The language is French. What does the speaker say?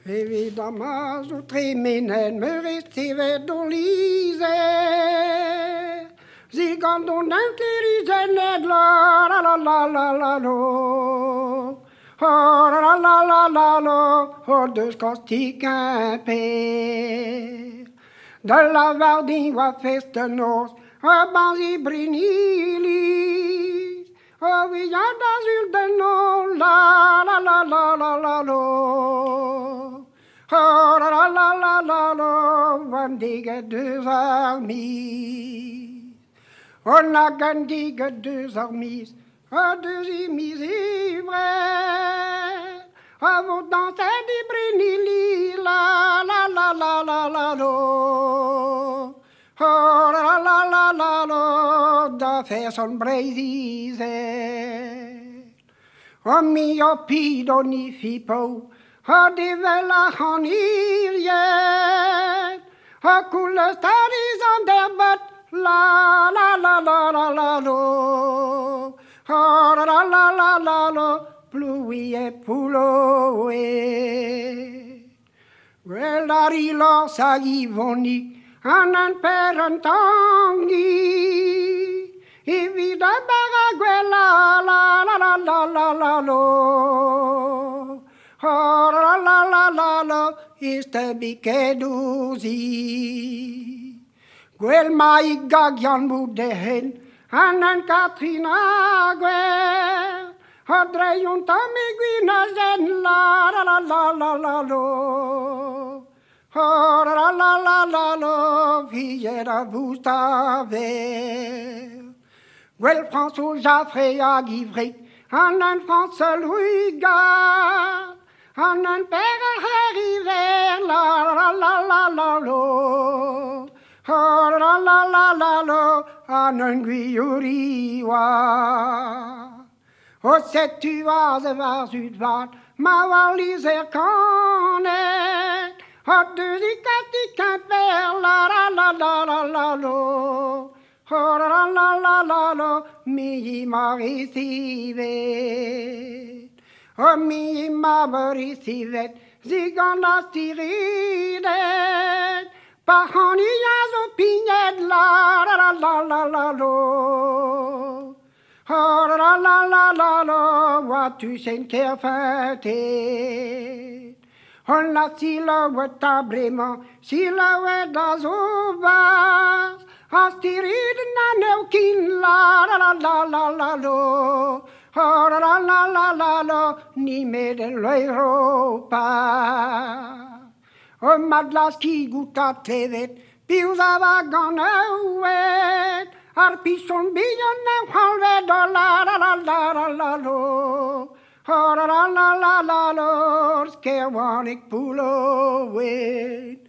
Évidemment, zo triminen me restive d'Olise. Sie gandon intelligent la la la la la la lo. Oh la la la la lo, oh de skostik un père. De la vardin wa festenos, banzi brinilis. Oh oui, y'a d'azul de non, la la la la la la lo. Oh la la la la la lo, wandige deux armies. On a gandige deux armies, deux imis ivres. À vous danser des brinili, la la la la la la lo. Oh la la la la la, da faire son braisise. Oh mio pido ni fipo, oh di vela honiriet. Oh coule staris on der but, la la la la la la lo. Oh la la la la la lo, plui e puloe. Guellari lo sa ivonic, anan perantangi. Evida baraguela la la la la la la lo. Oh la la la la la, iste bikeduzi. Gwel mai gagian mudehen, anan Katrina gwel. Hadreion tamiguina zen la la la la la la lo. Oh la la la la la, viera bustave. Gwel François Jaffrey a givrik, anan France Louis Gard. Anan père arriver la la la la la lo. Oh la la la la lo, anan guiuriwa. Och sett du var det var utvart, man var lyser kanet. Har du rikast i kantver, la la la la la la lo. Oh la la la la la, mi marisivet. Oh mi marisivet, zigana stiridet. Par i as opiniet, la la la la la la lo. Oh la la la la la, vois-tu sen kerfetet. On la silhouette tablement, silhouette d'azovas. Astirid naneukin, la la la la la la lo. Oh la la la la la la, ni med l'Europa. Oh madlaski guta tevet, piusava ganauet. Arpison billion and halve dollar la la la la lo. Oh la la la la la lo, skerwanik pulo wet.